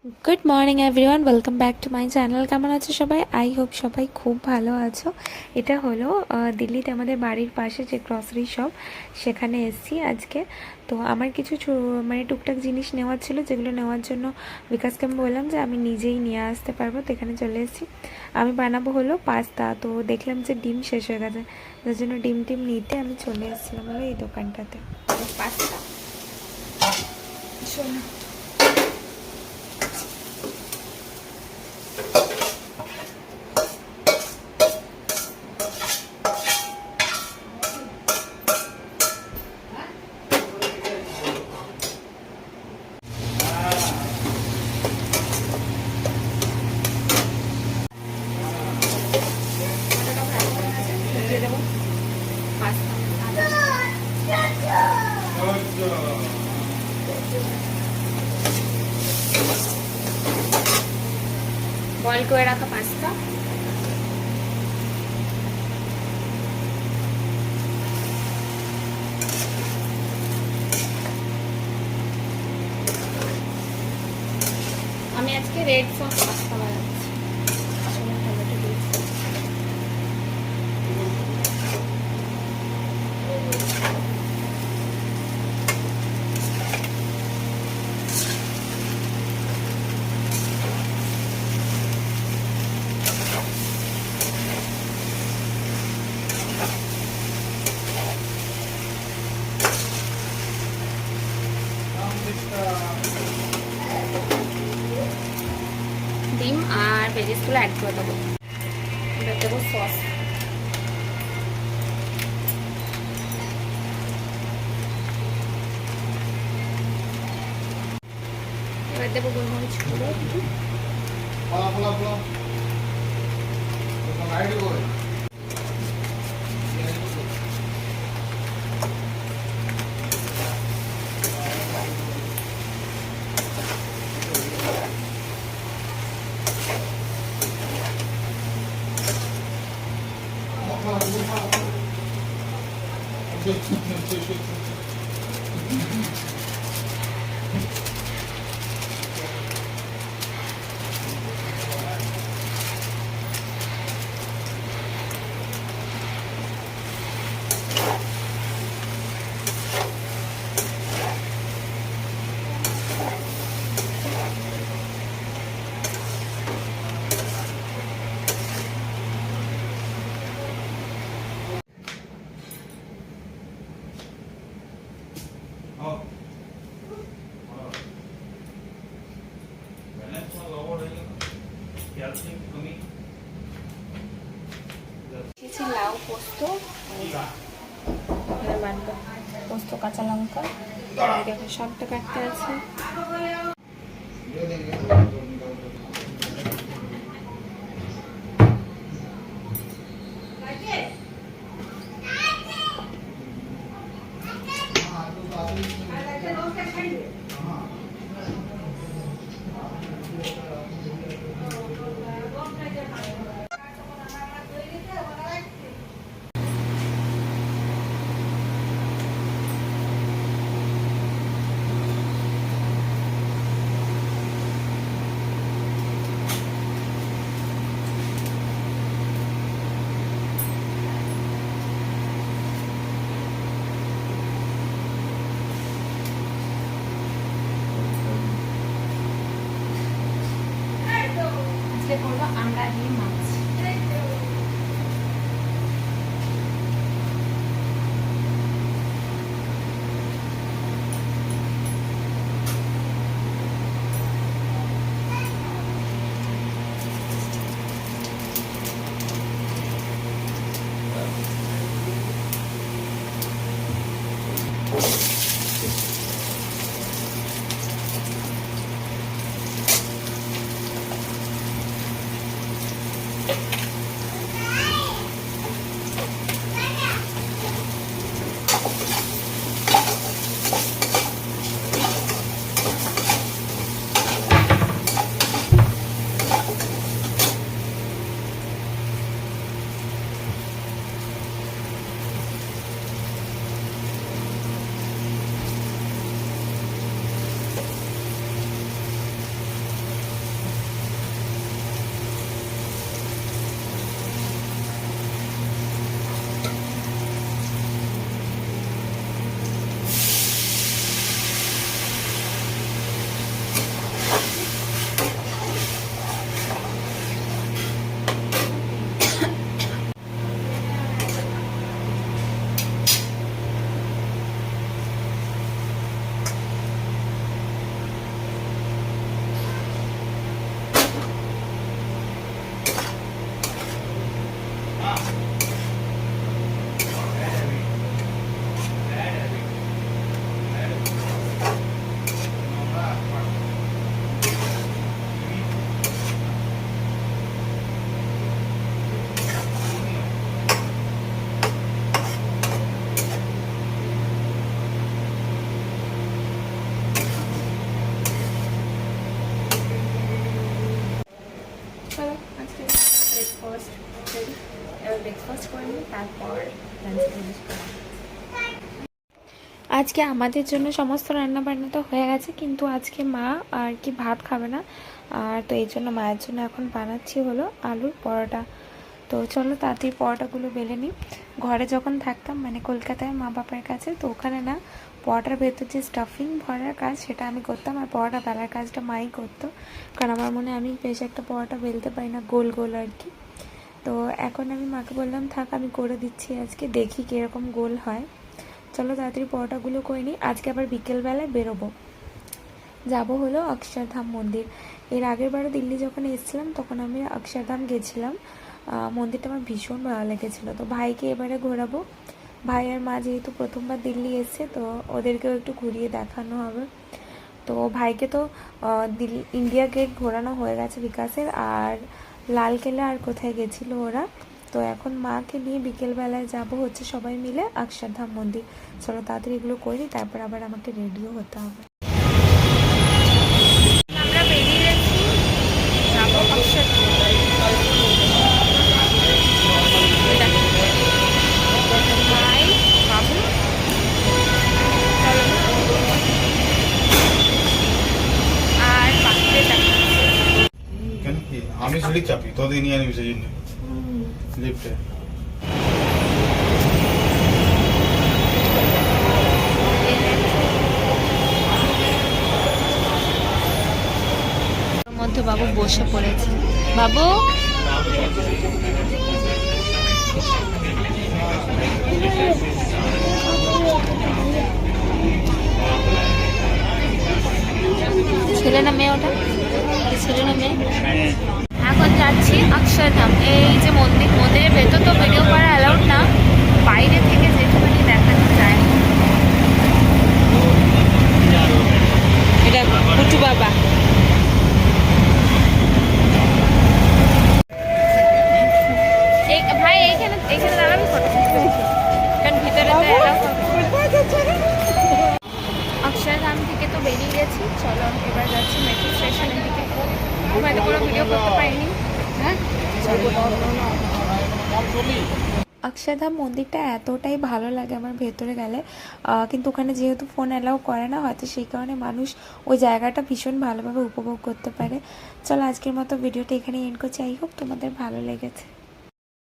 Good morning everyone, welcome back to my channel. কেমন আছো সবাই? আই হোপ সবাই খুব ভালো আছো। এটা হলো দিল্লিতে আমাদের বাড়ির পাশে যে গ্রসারি শপ, সেখানে এসেছি আজকে। তো আমার কিছু মানে টুকটাক জিনিস নেওয়ার ছিল, যেগুলো নেওয়ার জন্য বিকাশকে আমি বললাম যে আমি নিজেই নিয়ে আসতে পারবো। তো এখানে চলে এসেছি। আমি বানাবো হলো পাস্তা। তো দেখলাম যে ডিম শেষ হয়ে গেছে, যার জন্য ডিম নিতে আমি চলে এসেছিলাম হলো এই দোকানটাতে। পাস্তা শোনো, দিয়ে দেবো পাস্তা। বয়েল করে রাখা পাস্তা, আমি আজকে রেড সস পাস্তা বানাচ্ছি। আসলে টমেটো দিয়েছি। ডিম আর ভেজিসগুলো অ্যাড করে দেবো। এবার দেবো সস, এবার দেবো গোলমরিচ গুঁড়ো, লাউ পোস্ত, বানবো পোস্ত, কাঁচা লঙ্কা, দেখো শাকটা কাটতে আছে। আজকে করবো আমরা দিয়ে মাছ। ব্রেকফাস্ট রেডি, এবার ব্রেকফাস্ট করে নিই, তারপর লাঞ্চে ফিনিশ করা। আজকে আমাদের জন্য সমস্ত রান্নাবান্না তো হয়ে গেছে, কিন্তু আজকে মা আর কি ভাত খাবে না, আর তো এই জন্য মায়ের জন্য এখন বানাচ্ছি হলো আলুর পরোটা। তো চলো তাড়াতাড়ি পরোটাগুলো বেলে নিই। ঘরে যখন থাকতাম মানে কলকাতায় মা বাবার কাছে, তো ওখানে না পরোটার ভেতর যে স্টাফিং ভরার কাজ সেটা আমি করতাম, আর পরোটা বেলার কাজটা মাই করতো, কারণ আমার মনে হয় আমি বেশ একটা পরোটা বেলতে পারি না, গোল গোল আর কি। তো এখন আমি মাকে বললাম থাক আমি করে দিচ্ছি, আজকে দেখি কীরকম গোল হয়। চলো তাড়াতাড়ি পরোটাগুলো করে নিই। আজকে আবার বিকেলবেলায় বেরোবো, যাব হলো অক্ষরধাম মন্দির। এর আগের বারও দিল্লি যখন এসেছিলাম তখন আমি অক্ষরধাম গেছিলাম, মন্দিরটা আমার ভীষণ ভালো লেগেছিলো। তো ভাইকে এবারে ঘোরাবো, ভাই আর মা যেহেতু প্রথমবার দিল্লি এসছে তো ওদেরকেও একটু ঘুরিয়ে দেখানো হবে। তো ভাইকে তো দিল্লি ইন্ডিয়া গেট ঘোরানো হয়ে গেছে বিকাশের, আর লালকেল্লা আর কোথায় গেছিলো ওরা। তো এখন মাকে নিয়ে বিকেলবেলায় যাব হচ্ছে সবাই মিলে অক্ষরধাম মন্দির। চলো তাড়াতাড়ি এগুলো করি, তারপর আবার আমাকে রেডিও হতে হবে। আমরা বেরিয়ে গেছি, যাবো অক্ষরধাম। ভাই বাবু চলো, আর বাকিদের দেখা। আমি সিঁড়ি চাপি তোদের নিয়ে আনি সেই জন্য লিফটে। মধ্যে বাবু বসে পড়েছে, বাবু ছেলে না মেয়ে, ওটা ছেলে না মেয়ে। এখন যাচ্ছি অক্ষরধাম, এই যে মন্দির, মন্দিরের ভেতর তো ভিডিও করা অ্যালাউড না, বাইরে থেকে যেটুকুনি দেখানো যায়। এটা পুটু বাবা। ভাই এইখানে এইখানে দাঁড়াবি ফটো, কারণ ভিতরে তো অ্যালাউ হবে। অক্ষরধাম থেকে তো বেরিয়ে গেছি, চলো এবার যাচ্ছি মেট্রো স্টেশনের দিকে। হয়তো কোনো ভিডিও করতে পারিনি। হ্যাঁ, অক্ষরধাম মন্দিরটা এতটাই ভালো লাগে আমার ভেতরে গেলে, কিন্তু ওখানে যেহেতু ফোন অ্যালাউ করে না, হয়তো সেই কারণে মানুষ ওই জায়গাটা ভীষণ ভালোভাবে উপভোগ করতে পারে। চলো আজকের মতো ভিডিওটা এখানে এন্ড করছি, আই হোপ তোমাদের ভালো লেগেছে।